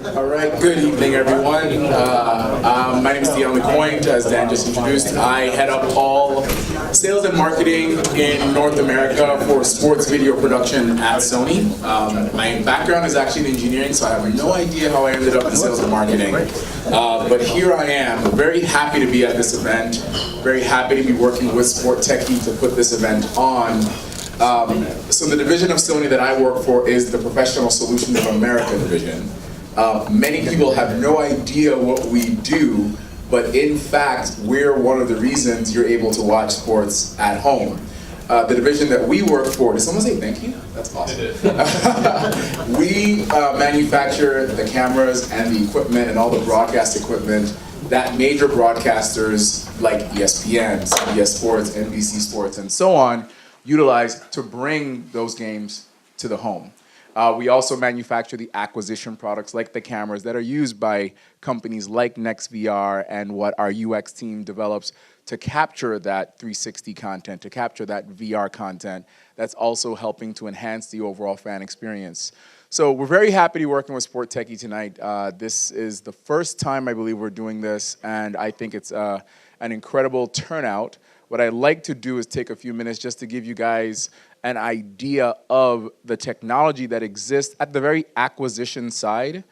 All right, good evening, everyone. My name is Dion LeCointe, as Dan just introduced. I head up all sales and marketing in North America for sports video production at Sony. My background is actually in engineering, so I have no idea how I ended up in sales and marketing. But here I am, very happy to be at this event, very happy to be working with SportTechie to put this event on. So the division of Sony that I work for is the Professional Solutions of America division. Many people have no idea what we do, but in fact, we're one of the reasons you're able to watch sports at home. The division that we work for, did someone say thank you? That's awesome. We manufacture the cameras and the equipment and all the broadcast equipment that major broadcasters like ESPN, CBS Sports, NBC Sports, and so on utilize to bring those games to the home. We also manufacture the acquisition products like the cameras that are used by companies like NextVR and what our UX team develops to capture that 360 content, to capture that VR content that's also helping to enhance the overall fan experience. So we're very happy to be working with SportTechie tonight. This is the first time I believe we're doing this, and I think it's an incredible turnout. What I'd like to do is take a few minutes just to give you guys an idea of the technology that exists at the very acquisition side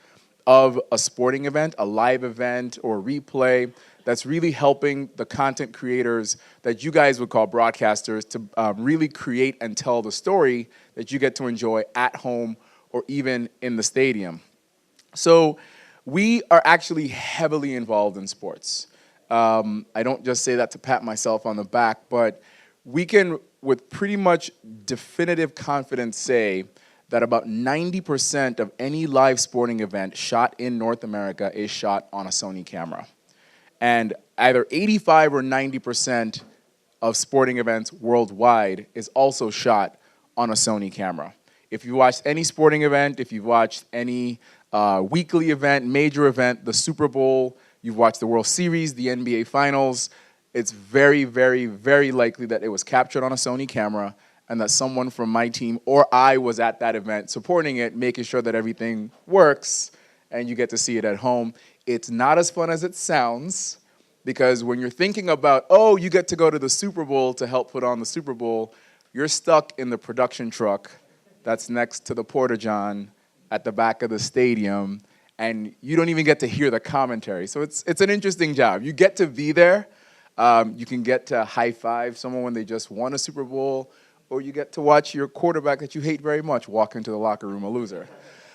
of a sporting event, a live event, or replay that's really helping the content creators that you guys would call broadcasters to really create and tell the story that you get to enjoy at home or even in the stadium. So we are actually heavily involved in sports. I don't just say that to pat myself on the back, but we can, with pretty much definitive confidence, say that about 90% of any live sporting event shot in North America is shot on a Sony camera. And either 85 or 90% of sporting events worldwide is also shot on a Sony camera. If you watched any sporting event, if you've watched any weekly event, major event, the Super Bowl, you've watched the World Series, the NBA Finals, it's very, very, very likely that it was captured on a Sony camera and that someone from my team or I was at that event supporting it, making sure that everything works and you get to see it at home. It's not as fun as it sounds, because when you're thinking about, oh, you get to go to the Super Bowl to help put on the Super Bowl, you're stuck in the production truck that's next to the Porta-John at the back of the stadium, and you don't even get to hear the commentary. So it's an interesting job. You get to be there. You can get to high-five someone when they just won a Super Bowl, or you get to watch your quarterback that you hate very much walk into the locker room a loser.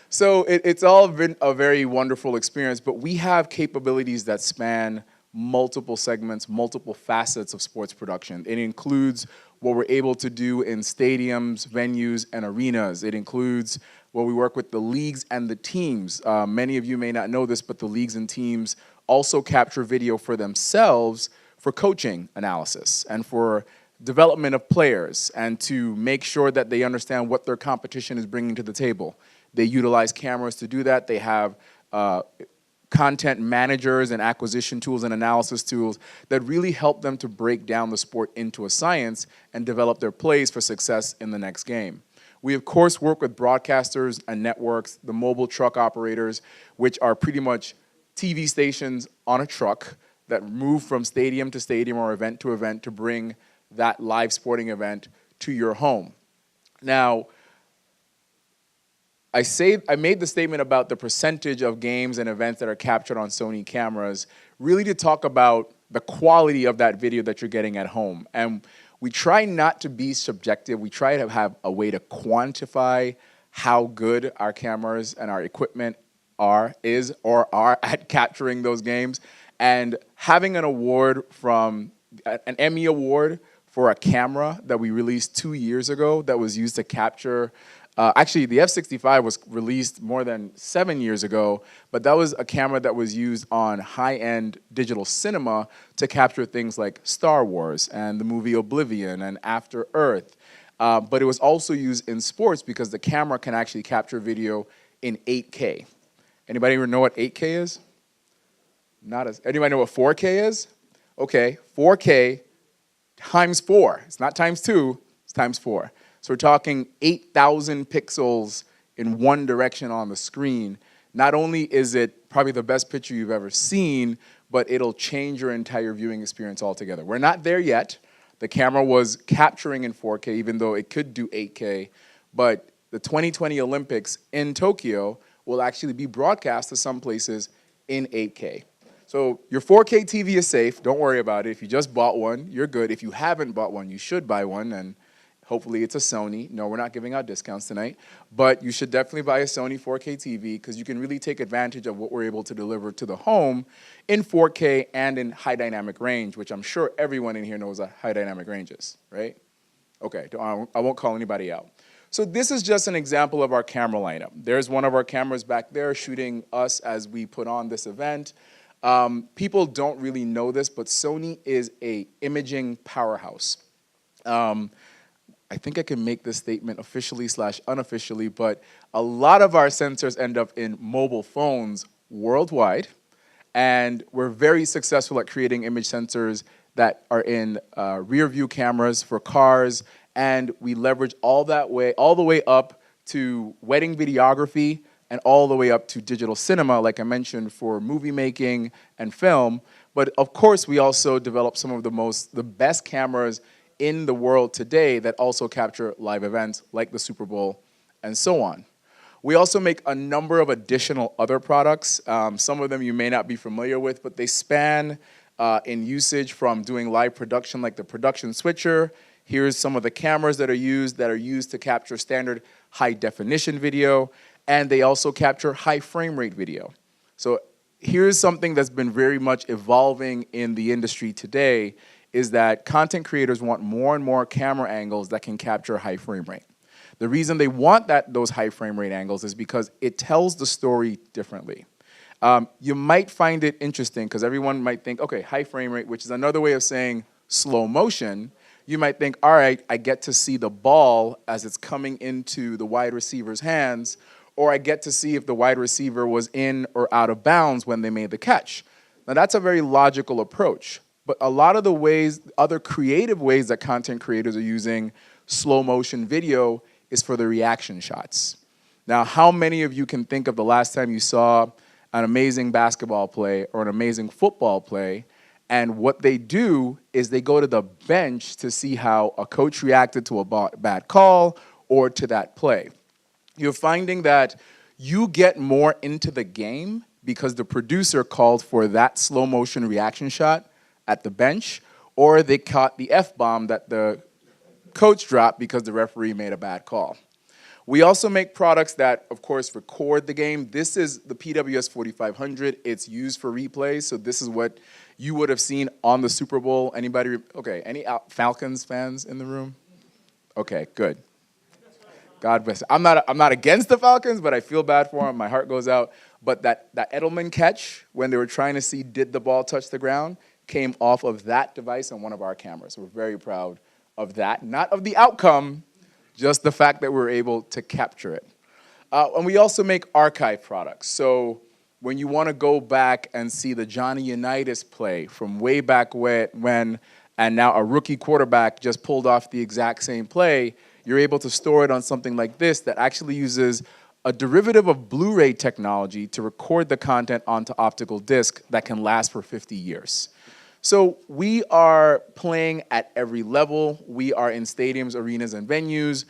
So it's all been a very wonderful experience, but we have capabilities that span multiple segments, multiple facets of sports production. It includes what we're able to do in stadiums, venues, and arenas. It includes where we work with the leagues and the teams. Many of you may not know this, but the leagues and teams also capture video for themselves for coaching analysis and for development of players and to make sure that they understand what their competition is bringing to the table. They utilize cameras to do that. They have content managers and acquisition tools and analysis tools that really help them to break down the sport into a science and develop their plays for success in the next game. We, of course, work with broadcasters and networks, the mobile truck operators, which are pretty much TV stations on a truck that move from stadium to stadium or event to event to bring that live sporting event to your home. Now, I made the statement about the percentage of games and events that are captured on Sony cameras really to talk about the quality of that video that you're getting at home. And we try not to be subjective. We try to have a way to quantify how good our cameras and our equipment are at capturing those games. And having an award from an Emmy Award for a camera that we released 2 years ago that was used to capture actually, the F-65 was released more than 7 years ago, but that was a camera that was used on high-end digital cinema to capture things like Star Wars and the movie Oblivion and After Earth. But it was also used in sports because the camera can actually capture video in 8K. Anybody know what 8K is? Anybody know what 4K is? Okay, 4K times 4. It's not times 2, it's times 4. So we're talking 8,000 pixels in one direction on the screen. not only is it probably the best picture you've ever seen, but it'll change your entire viewing experience altogether. We're not there yet. The camera was capturing in 4K, even though it could do 8K, but the 2020 Olympics in Tokyo will actually be broadcast to some places in 8K. So your 4K TV is safe, don't worry about it. If you just bought one, you're good. If you haven't bought one, you should buy one, and hopefully it's a Sony. No, we're not giving out discounts tonight, but you should definitely buy a Sony 4K TV because you can really take advantage of what we're able to deliver to the home in 4K and in high dynamic range, which I'm sure everyone in here knows what high dynamic range is, right? Okay, I won't call anybody out. So this is just an example of our camera lineup. There's one of our cameras back there shooting us as we put on this event. People don't really know this, but Sony is a imaging powerhouse. I think I can make this statement officially / unofficially, but a lot of our sensors end up in mobile phones worldwide, and we're very successful at creating image sensors that are in rear view cameras for cars, and we leverage all the way up to wedding videography and all the way up to digital cinema, like I mentioned, for movie making and film. But of course, we also develop some of the best cameras in the world today that also capture live events like the Super Bowl and so on. We also make a number of additional other products. Some of them you may not be familiar with, but they span in usage from doing live production like the production switcher. Here's some of the cameras that are used to capture standard high definition video, and they also capture high frame rate video. So here's something that's been very much evolving in the industry today, is that content creators want more and more camera angles that can capture high frame rate. The reason they want those high frame rate angles is because it tells the story differently. You might find it interesting because everyone might think, okay, high frame rate, which is another way of saying slow motion. You might think, all right, I get to see the ball as it's coming into the wide receiver's hands, or I get to see if the wide receiver was in or out of bounds when they made the catch. Now that's a very logical approach. But a lot of the ways, other creative ways that content creators are using slow motion video is for the reaction shots. Now, how many of you can think of the last time you saw an amazing basketball play or an amazing football play, and what they do is they go to the bench to see how a coach reacted to a bad call or to that play? You're finding that you get more into the game because the producer called for that slow motion reaction shot at the bench, or they caught the F-bomb that the coach dropped because the referee made a bad call. We also make products that, of course, record the game. This is the PWS 4500. It's used for replays, so this is what you would have seen on the Super Bowl. Anybody, okay, any Falcons fans in the room? Okay, good. God bless. I'm not against the Falcons, but I feel bad for them. My heart goes out. But that Edelman catch, when they were trying to see did the ball touch the ground, came off of that device on one of our cameras. We're very proud of that. Not of the outcome, just the fact that we're able to capture it. And we also make archive products. So when you want to go back and see the Johnny Unitas play from way back when, and now a rookie quarterback just pulled off the exact same play, you're able to store it on something like this that actually uses a derivative of Blu-ray technology to record the content onto optical disc that can last for 50 years. So we are playing at every level. We are in stadiums, arenas, and venues.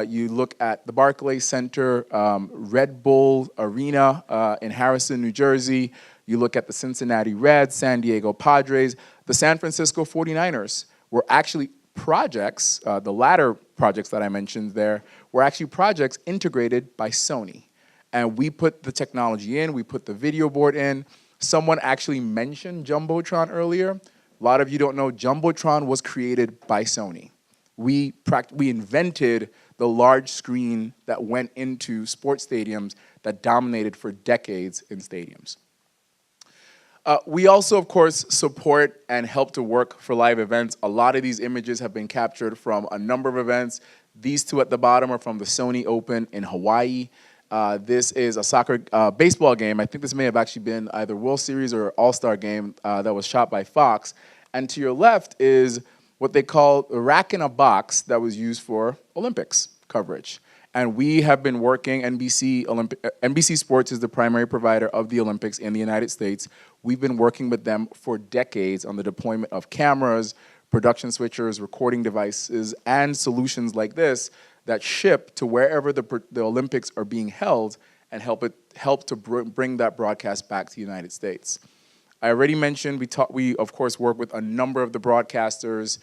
You look at the Barclays Center, Red Bull Arena in Harrison, New Jersey. You look at the Cincinnati Reds, San Diego Padres, the San Francisco 49ers were actually projects, the latter projects that I mentioned there, were actually projects integrated by Sony. And we put the technology in, we put the video board in. Someone actually mentioned Jumbotron earlier. A lot of you don't know, Jumbotron was created by Sony. We invented the large screen that went into sports stadiums that dominated for decades in stadiums. We also, of course, support and help to work for live events. A lot of these images have been captured from a number of events. These two at the bottom are from the Sony Open in Hawaii. This is a baseball game. I think this may have actually been either World Series or All-Star game that was shot by Fox. And to your left is what they call a rack in a box that was used for Olympics coverage. And we have been working, NBC Sports is the primary provider of the Olympics in the United States. We've been working with them for decades on the deployment of cameras, production switchers, recording devices, and solutions like this that ship to wherever the Olympics are being held and help to bring that broadcast back to the United States. I already mentioned we of course work with a number of the broadcasters,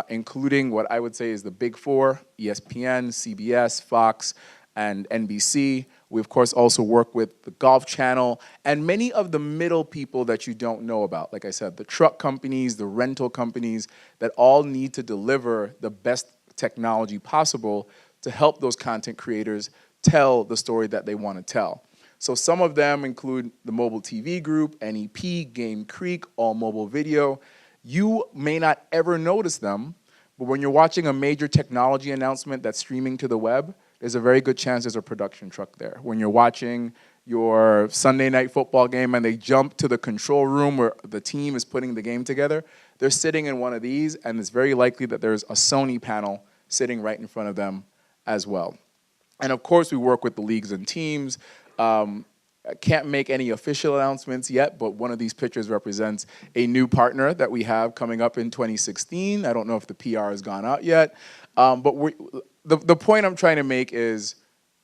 including what I would say is the big four: ESPN, CBS, Fox, and NBC. We of course also work with the Golf Channel and many of the middle people that you don't know about. Like I said, the truck companies, the rental companies that all need to deliver the best technology possible to help those content creators tell the story that they want to tell. So some of them include the Mobile TV Group, NEP, Game Creek, All Mobile Video. You may not ever notice them, but when you're watching a major technology announcement that's streaming to the web, there's a very good chance there's a production truck there. When you're watching your Sunday night football game and they jump to the control room where the team is putting the game together, they're sitting in one of these, and it's very likely that there's a Sony panel sitting right in front of them as well. And of course, we work with the leagues and teams. I can't make any official announcements yet, but one of these pictures represents a new partner that we have coming up in 2016. I don't know if the PR has gone out yet, but the point I'm trying to make is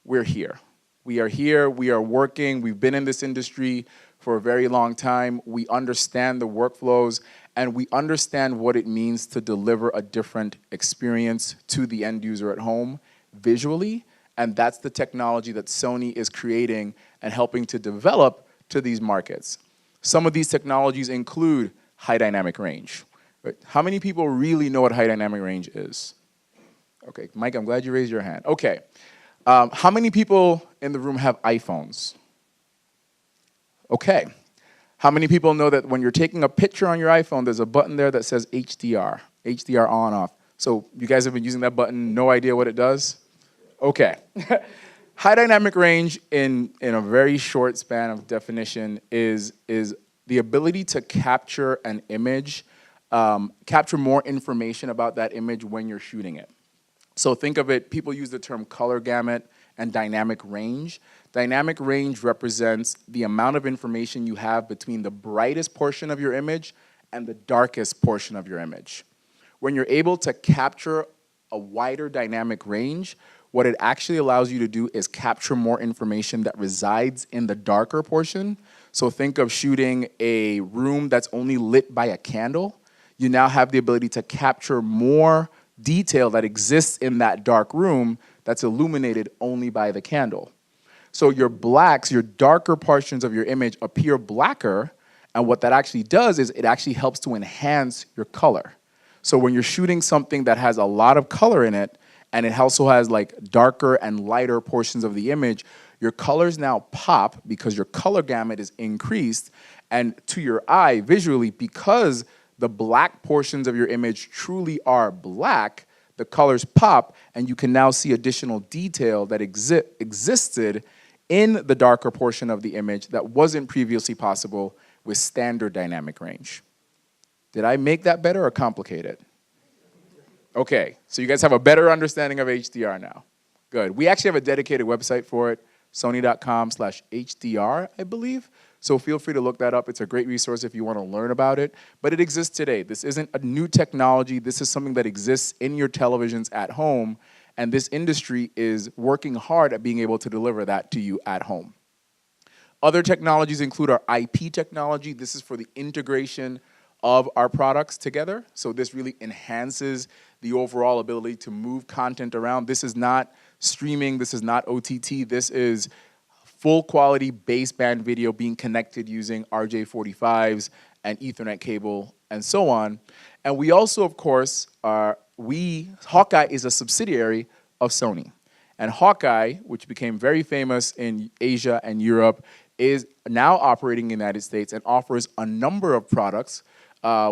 we're here. We are here, we are working, we've been in this industry for a very long time. We understand the workflows, and we understand what it means to deliver a different experience to the end user at home visually. And that's the technology that Sony is creating and helping to develop to these markets. Some of these technologies include high dynamic range. Right? How many people really know what high dynamic range is? Okay, Mike, I'm glad you raised your hand. Okay, how many people in the room have iPhones? Okay, how many people know that when you're taking a picture on your iPhone, there's a button there that says HDR, HDR on, off. So you guys have been using that button, no idea what it does? Okay. High dynamic range in a very short span of definition is the ability to capture an image, capture more information about that image when you're shooting it. So think of it, people use the term color gamut and dynamic range. Dynamic range represents the amount of information you have between the brightest portion of your image and the darkest portion of your image. When you're able to capture a wider dynamic range, what it actually allows you to do is capture more information that resides in the darker portion. So think of shooting a room that's only lit by a candle. You now have the ability to capture more detail that exists in that dark room that's illuminated only by the candle. So your blacks, your darker portions of your image appear blacker, and what that actually does is it actually helps to enhance your color. So when you're shooting something that has a lot of color in it, and it also has like darker and lighter portions of the image, your colors now pop because your color gamut is increased, and to your eye visually, because the black portions of your image truly are black, the colors pop, and you can now see additional detail that existed in the darker portion of the image that wasn't previously possible with standard dynamic range. Did I make that better or complicate it? Okay, so you guys have a better understanding of HDR now. Good. We actually have a dedicated website for it, sony.com/HDR, I believe. So feel free to look that up. It's a great resource if you want to learn about it. But it exists today. This isn't a new technology. This is something that exists in your televisions at home. And this industry is working hard at being able to deliver that to you at home. Other technologies include our IP technology. This is for the integration of our products together. So this really enhances the overall ability to move content around. This is not streaming, this is not OTT, this is full quality baseband video being connected using RJ45s and Ethernet cable and so on. And we also, of course, Hawkeye is a subsidiary of Sony. And Hawkeye, which became very famous in Asia and Europe, is now operating in the United States and offers a number of products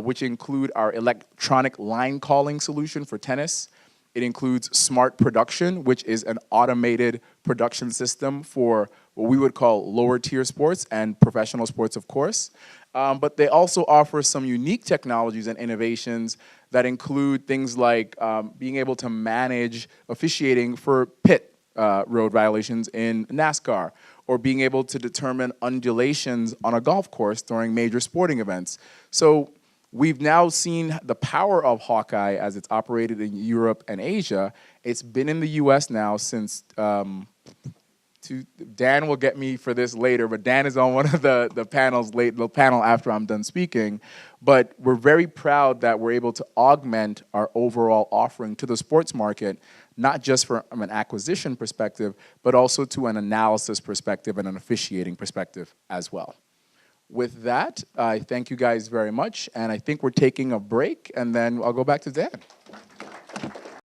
which include our electronic line calling solution for tennis. It includes Smart Production, which is an automated production system for what we would call lower tier sports and professional sports, of course. But they also offer some unique technologies and innovations that include things like being able to manage officiating for pit road violations in NASCAR, or being able to determine undulations on a golf course during major sporting events. So we've now seen the power of Hawkeye as it's operated in Europe and Asia. It's been in the US now since, Dan will get me for this later, but Dan is on one of the panels, the panel after I'm done speaking. But we're very proud that we're able to augment our overall offering to the sports market, not just from an acquisition perspective, but also to an analysis perspective and an officiating perspective as well. With that, I thank you guys very much, and I think we're taking a break, and then I'll go back to Dan.